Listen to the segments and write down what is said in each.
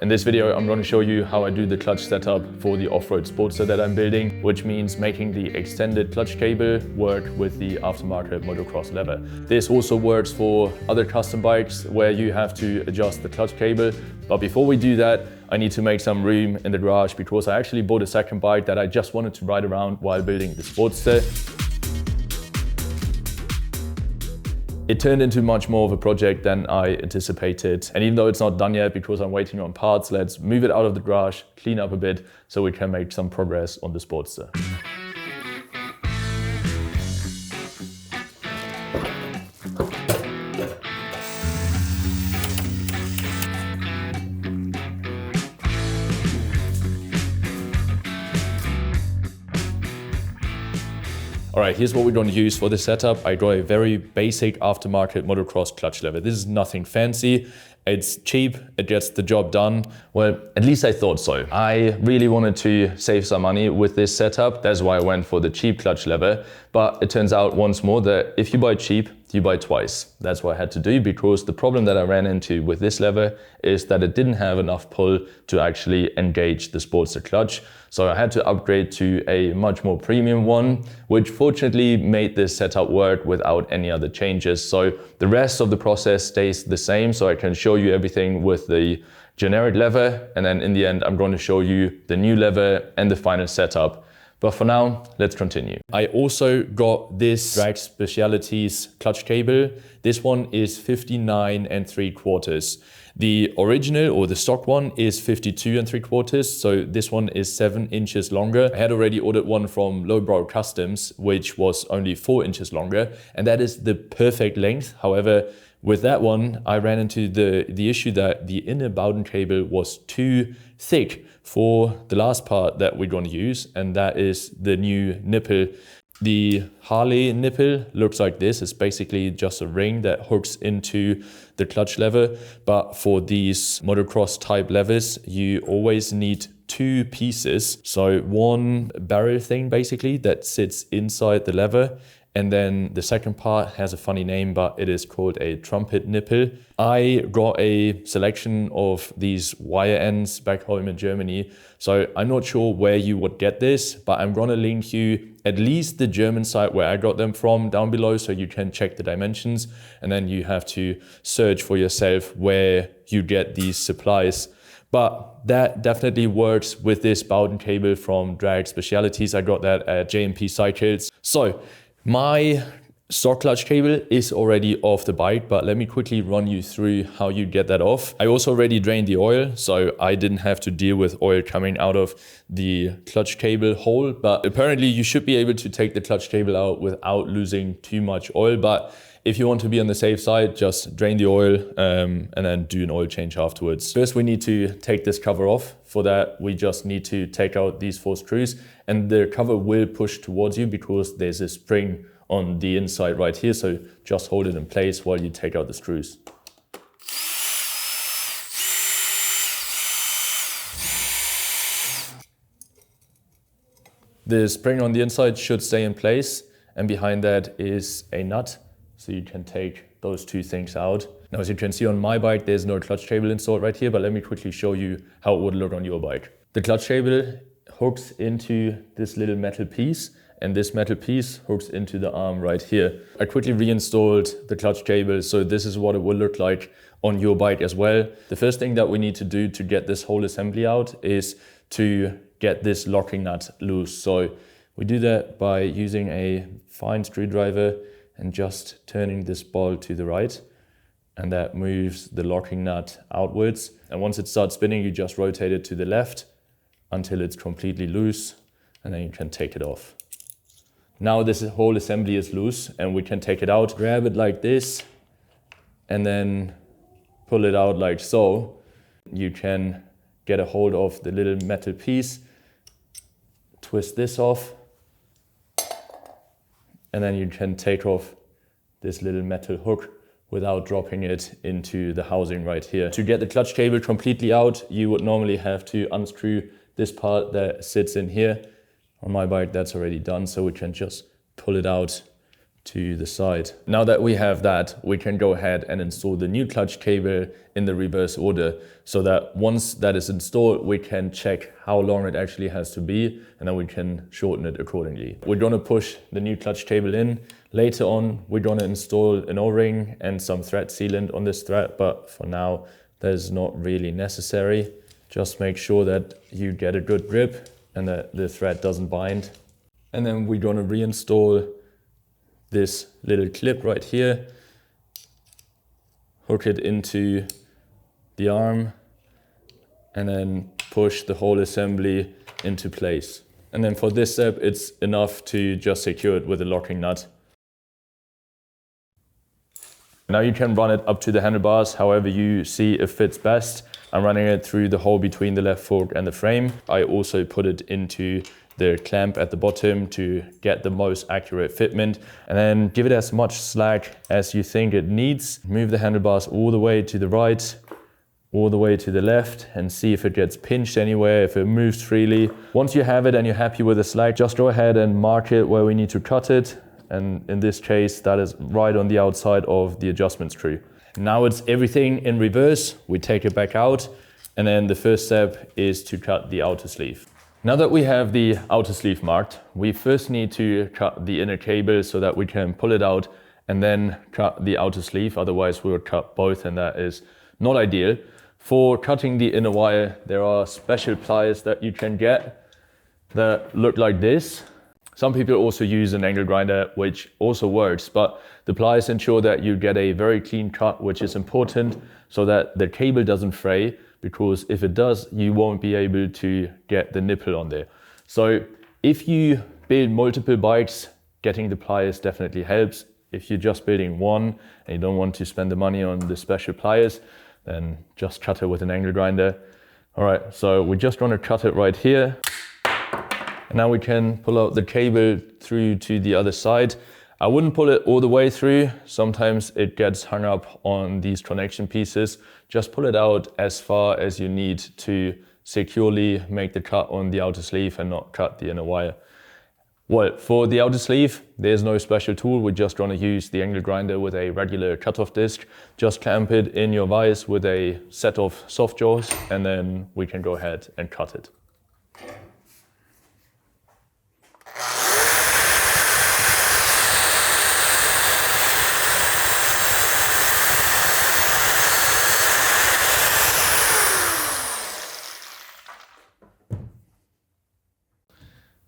In this video, I'm going to show you how I do the clutch setup for the Off-Road Sportster that I'm building, which means making the extended clutch cable work with the aftermarket motocross lever. This also works for other custom bikes where you have to adjust the clutch cable. But before we do that, I need to make some room in the garage because I actually bought a second bike that I just wanted to ride around while building the Sportster. It turned into much more of a project than I anticipated. And even though it's not done yet because I'm waiting on parts, let's move it out of the garage, clean up a bit so we can make some progress on the Sportster. All right, here's what we're going to use for this setup. I got a very basic aftermarket motocross clutch lever. This is nothing fancy. It's cheap, it gets the job done. Well, at least I thought so. I really wanted to save some money with this setup. That's why I went for the cheap clutch lever. But it turns out once more that if you buy cheap, you buy twice. That's what I had to do because the problem that I ran into with this lever is that it didn't have enough pull to actually engage the Sportster clutch. So I had to upgrade to a much more premium one, which fortunately made this setup work without any other changes. So the rest of the process stays the same. So I can show you everything with the generic lever. And then in the end, I'm going to show you the new lever and the final setup. But for now, let's continue. I also got this Drag Specialities clutch cable. This one is 59 3/4. The original or the stock one is 52 3/4. So this one is 7 inches longer. I had already ordered one from Lowbrow Customs, which was only 4 inches longer. And that is the perfect length. However, with that one, I ran into the issue that the inner Bowden cable was too thick for the last part that we're going to use, and that is the new nipple. The Harley nipple looks like this. It's basically just a ring that hooks into the clutch lever. But for these motocross type levers, you always need two pieces. So one barrel thing basically that sits inside the lever. And then the second part has a funny name, but it is called a trumpet nipple. I got a selection of these wire ends back home in Germany. So I'm not sure where you would get this, but I'm gonna link you at least the German site where I got them from down below so you can check the dimensions. And then you have to search for yourself where you get these supplies. But that definitely works with this Bowden cable from Drag Specialities. I got that at JMP Cycles. So, my stock clutch cable is already off the bike, but let me quickly run you through how you get that off. I also already drained the oil, so I didn't have to deal with oil coming out of the clutch cable hole. But apparently you should be able to take the clutch cable out without losing too much oil. But if you want to be on the safe side, just drain the oil and then do an oil change afterwards. First, we need to take this cover off. For that, we just need to take out these 4 screws, and the cover will push towards you because there's a spring on the inside right here. So just hold it in place while you take out the screws. The spring on the inside should stay in place, and behind that is a nut. So you can take those 2 things out. Now, as you can see on my bike, there's no clutch cable installed right here, but let me quickly show you how it would look on your bike. The clutch cable hooks into this little metal piece, and this metal piece hooks into the arm right here. I quickly reinstalled the clutch cable, so this is what it will look like on your bike as well. The first thing that we need to do to get this whole assembly out is to get this locking nut loose. So we do that by using a fine screwdriver and just turning this ball to the right, and that moves the locking nut outwards. And once it starts spinning, you just rotate it to the left until it's completely loose, and then you can take it off. Now this whole assembly is loose and we can take it out. Grab it like this and then pull it out like so. You can get a hold of the little metal piece, twist this off, and then you can take off this little metal hook without dropping it into the housing right here. To get the clutch cable completely out, you would normally have to unscrew this part that sits in here. On my bike, that's already done, so we can just pull it out to the side. Now that we have that, we can go ahead and install the new clutch cable in the reverse order, so that once that is installed, we can check how long it actually has to be, and then we can shorten it accordingly. We're gonna push the new clutch cable in. Later on, we're gonna install an O-ring and some thread sealant on this thread, but for now, that is not really necessary. Just make sure that you get a good grip and that the thread doesn't bind. And then we're gonna reinstall this little clip right here, hook it into the arm, and then push the whole assembly into place. And then for this step, it's enough to just secure it with a locking nut. Now you can run it up to the handlebars however you see it fits best. I'm running it through the hole between the left fork and the frame. I also put it into the clamp at the bottom to get the most accurate fitment, and then give it as much slack as you think it needs. Move the handlebars all the way to the right, all the way to the left, and see if it gets pinched anywhere, if it moves freely. Once you have it and you're happy with the slack, just go ahead and mark it where we need to cut it. And in this case, that is right on the outside of the adjustment screw. Now it's everything in reverse. We take it back out, and then the first step is to cut the outer sleeve. Now that we have the outer sleeve marked, we first need to cut the inner cable so that we can pull it out and then cut the outer sleeve. Otherwise we would cut both, and that is not ideal. For cutting the inner wire, there are special pliers that you can get that look like this. Some people also use an angle grinder, which also works, but the pliers ensure that you get a very clean cut, which is important so that the cable doesn't fray, because if it does, you won't be able to get the nipple on there. So if you build multiple bikes, getting the pliers definitely helps. If you're just building one and you don't want to spend the money on the special pliers, then just cut it with an angle grinder. All right, so we're just gonna cut it right here. And now we can pull out the cable through to the other side. I wouldn't pull it all the way through. Sometimes it gets hung up on these connection pieces. Just pull it out as far as you need to securely make the cut on the outer sleeve and not cut the inner wire. Well, for the outer sleeve, there's no special tool. We're just gonna use the angle grinder with a regular cutoff disc. Just clamp it in your vise with a set of soft jaws, and then we can go ahead and cut it.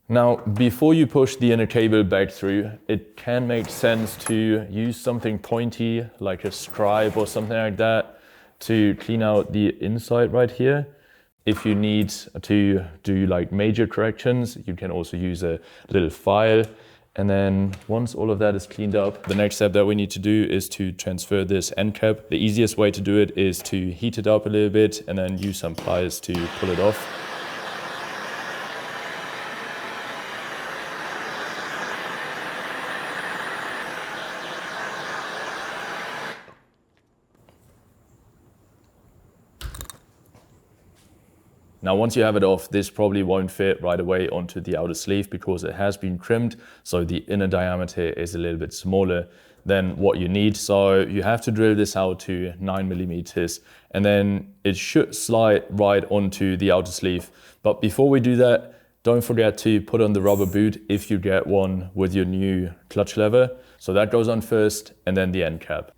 Now, before you push the inner cable back through, it can make sense to use something pointy, like a scribe or something like that, to clean out the inside right here. If you need to do like major corrections, you can also use a little file. And then once all of that is cleaned up, the next step that we need to do is to transfer this end cap. The easiest way to do it is to heat it up a little bit and then use some pliers to pull it off. Now, once you have it off, this probably won't fit right away onto the outer sleeve because it has been trimmed, so the inner diameter is a little bit smaller than what you need. So you have to drill this out to 9 millimeters, and then it should slide right onto the outer sleeve. But before we do that, don't forget to put on the rubber boot if you get one with your new clutch lever. So that goes on first, and then the end cap.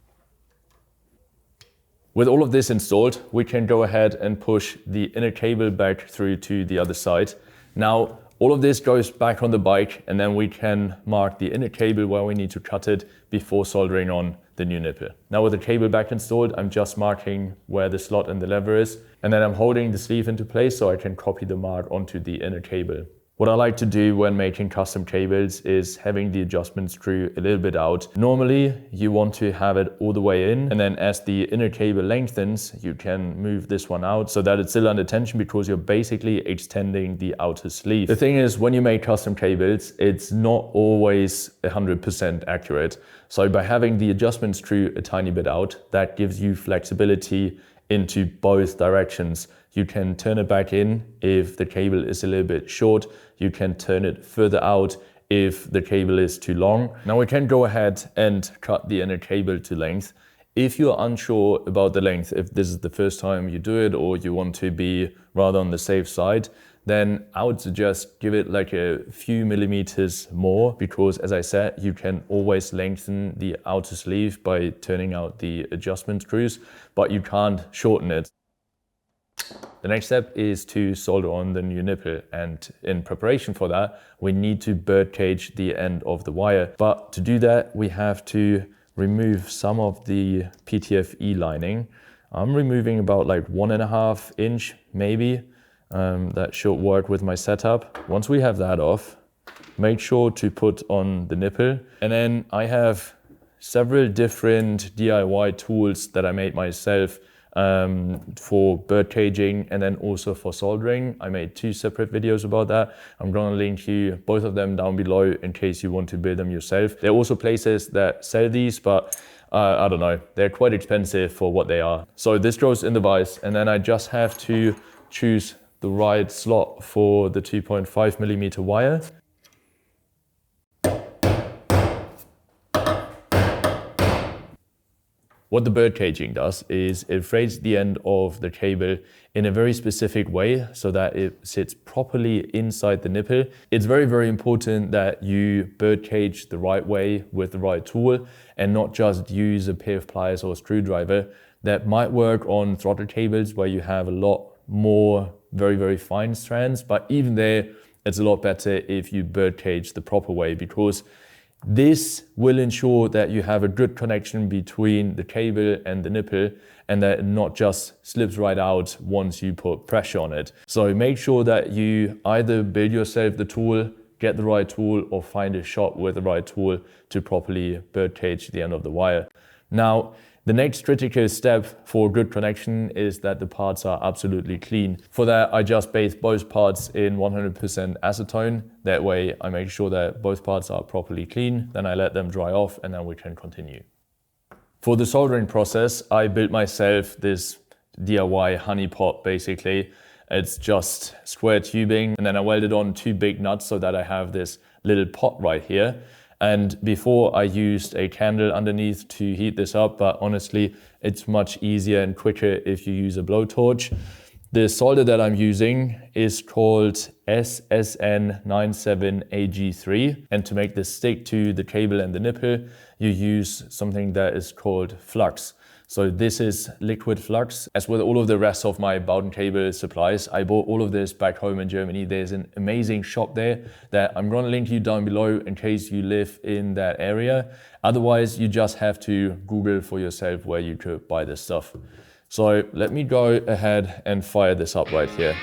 With all of this installed, we can go ahead and push the inner cable back through to the other side. Now, all of this goes back on the bike, and then we can mark the inner cable where we need to cut it before soldering on the new nipple. Now with the cable back installed, I'm just marking where the slot and the lever is, and then I'm holding the sleeve into place so I can copy the mark onto the inner cable. What I like to do when making custom cables is having the adjustment screw a little bit out. Normally, you want to have it all the way in, and then as the inner cable lengthens, you can move this one out so that it's still under tension because you're basically extending the outer sleeve. The thing is, when you make custom cables, it's not always 100% accurate. So by having the adjustment screw a tiny bit out, that gives you flexibility into both directions. You can turn it back in if the cable is a little bit short. You can turn it further out if the cable is too long. Now we can go ahead and cut the inner cable to length. If you're unsure about the length, if this is the first time you do it or you want to be rather on the safe side, then I would suggest give it like a few millimeters more, because as I said, you can always lengthen the outer sleeve by turning out the adjustment screws, but you can't shorten it. The next step is to solder on the new nipple, and in preparation for that, we need to bird cage the end of the wire. But to do that, we have to remove some of the PTFE lining. I'm removing about like 1.5 inch maybe. That should work with my setup. Once we have that off, make sure to put on the nipple. And then I have several different DIY tools that I made myself for bird caging and then also for soldering. I made 2 separate videos about that. I'm gonna link you both of them down below in case you want to build them yourself. There are also places that sell these, but I don't know, they're quite expensive for what they are. So this goes in the vise, and then I just have to choose the right slot for the 2.5 millimeter wire. What the bird caging does is it frays the end of the cable in a very specific way so that it sits properly inside the nipple. It's very, very important that you bird cage the right way with the right tool and not just use a pair of pliers or a screwdriver. That might work on throttle cables where you have a lot more very, very fine strands, but even there, it's a lot better if you bird cage the proper way, because this will ensure that you have a good connection between the cable and the nipple, and that it not just slips right out once you put pressure on it. So make sure that you either build yourself the tool, get the right tool, or find a shop with the right tool to properly bird cage the end of the wire. Now, the next critical step for good connection is that the parts are absolutely clean. For that, I just bathe both parts in 100% acetone. That way I make sure that both parts are properly clean. Then I let them dry off, and then we can continue. For the soldering process, I built myself this DIY honey pot basically. It's just square tubing, and then I welded on 2 big nuts so that I have this little pot right here. And before I used a candle underneath to heat this up, but honestly, it's much easier and quicker if you use a blowtorch. The solder that I'm using is called SSN97AG3. And to make this stick to the cable and the nipple, you use something that is called flux. So this is liquid flux. As with all of the rest of my Bowden cable supplies, I bought all of this back home in Germany. There's an amazing shop there that I'm gonna link you down below in case you live in that area. Otherwise, you just have to Google for yourself where you could buy this stuff. So let me go ahead and fire this up right here.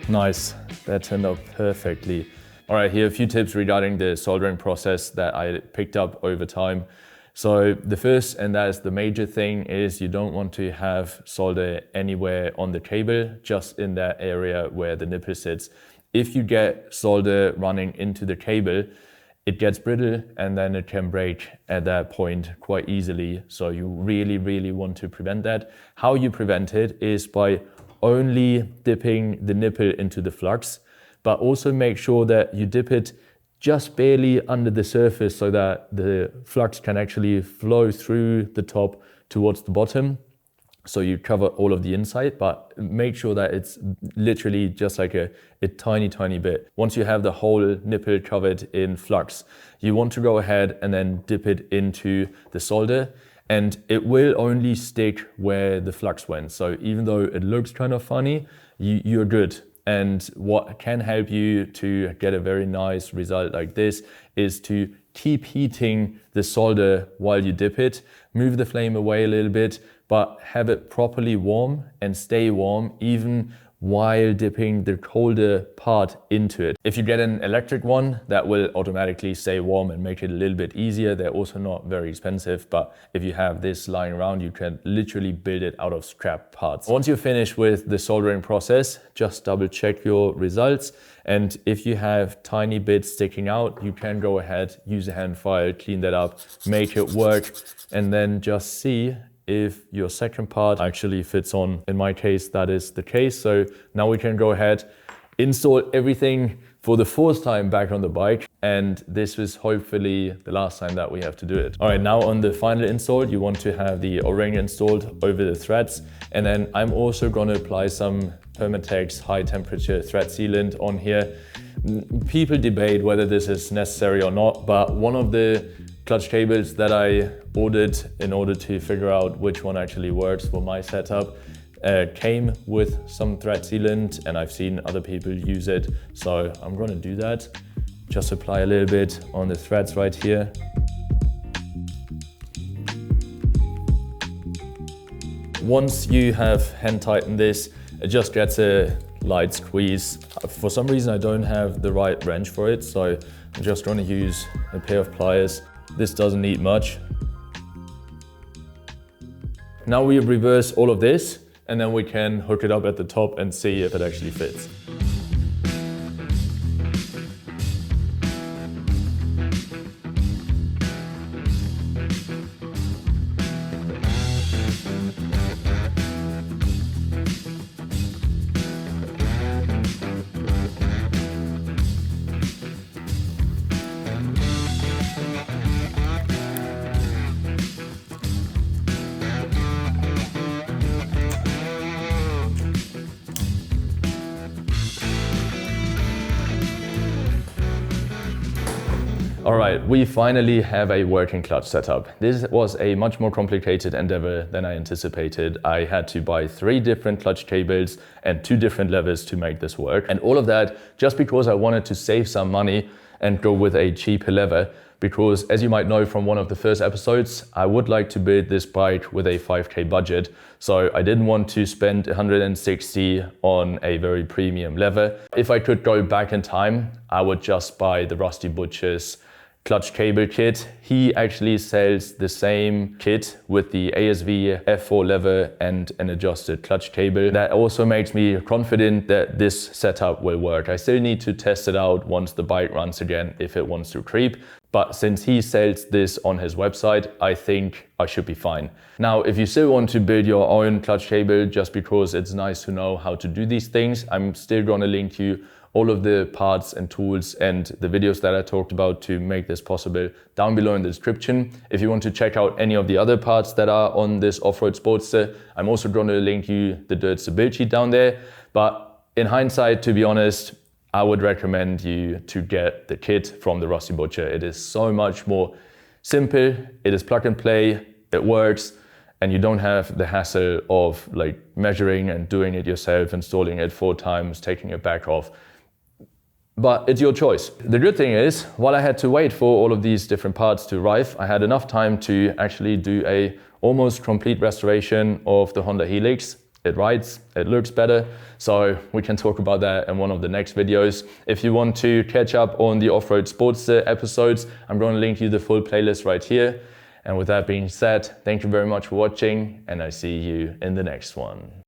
Nice, that turned out perfectly. All right, here are a few tips regarding the soldering process that I picked up over time. So the first, and that is the major thing, is you don't want to have solder anywhere on the cable, just in that area where the nipple sits. If you get solder running into the cable, it gets brittle and then it can break at that point quite easily. So you really, really want to prevent that. How you prevent it is by only dipping the nipple into the flux, but also make sure that you dip it just barely under the surface so that the flux can actually flow through the top towards the bottom. So you cover all of the inside, but make sure that it's literally just like a tiny, tiny bit. Once you have the whole nipple covered in flux, you want to go ahead and then dip it into the solder. And it will only stick where the flux went. So even though it looks kind of funny, you're good. And what can help you to get a very nice result like this is to keep heating the solder while you dip it. Move the flame away a little bit, but have it properly warm and stay warm even while dipping the colder part into it. If you get an electric one, that will automatically stay warm and make it a little bit easier. They're also not very expensive, but if you have this lying around, you can literally build it out of scrap parts. Once you're finished with the soldering process, just double check your results. And if you have tiny bits sticking out, you can go ahead, use a hand file, clean that up, make it work, and then just see if your second part actually fits on. In my case, that is the case. So now we can go ahead, install everything for the fourth time back on the bike. And this is hopefully the last time that we have to do it. All right, now on the final install, you want to have the O-ring installed over the threads. And then I'm also gonna apply some Permatex high temperature thread sealant on here. People debate whether this is necessary or not, but one of the clutch cables that I ordered in order to figure out which one actually works for my setup came with some thread sealant, and I've seen other people use it. So I'm gonna do that. Just apply a little bit on the threads right here. Once you have hand tightened this, it just gets a light squeeze. For some reason I don't have the right wrench for it, so I'm just gonna use a pair of pliers. This doesn't need much. Now we reverse all of this, and then we can hook it up at the top and see if it actually fits. All right, we finally have a working clutch setup. This was a much more complicated endeavor than I anticipated. I had to buy 3 different clutch cables and 2 different levers to make this work. And all of that just because I wanted to save some money and go with a cheaper lever. Because as you might know from one of the first episodes, I would like to build this bike with a 5K budget. So I didn't want to spend 160 on a very premium lever. If I could go back in time, I would just buy the Rusty Butcher's clutch cable kit. He actually sells the same kit with the ASV F4 lever and an adjusted clutch cable. That also makes me confident that this setup will work. I still need to test it out once the bike runs again if it wants to creep. But since he sells this on his website, I think I should be fine. Now, if you still want to build your own clutch cable just because it's nice to know how to do these things, I'm still gonna link you all of the parts and tools and the videos that I talked about to make this possible down below in the description. If you want to check out any of the other parts that are on this Off-Road Sportster, I'm also going to link you the dirt build sheet down there. But in hindsight, to be honest, I would recommend you to get the kit from the Rusty Butcher. It is so much more simple, it is plug and play, it works, and you don't have the hassle of like measuring and doing it yourself, installing it 4 times, taking it back off. But it's your choice. The good thing is, while I had to wait for all of these different parts to arrive, I had enough time to actually do a almost complete restoration of the Honda Helix. It rides, it looks better, so we can talk about that in one of the next videos. If you want to catch up on the Off-Road Sportster episodes, I'm going to link you the full playlist right here. And with that being said, thank you very much for watching, and I see you in the next one.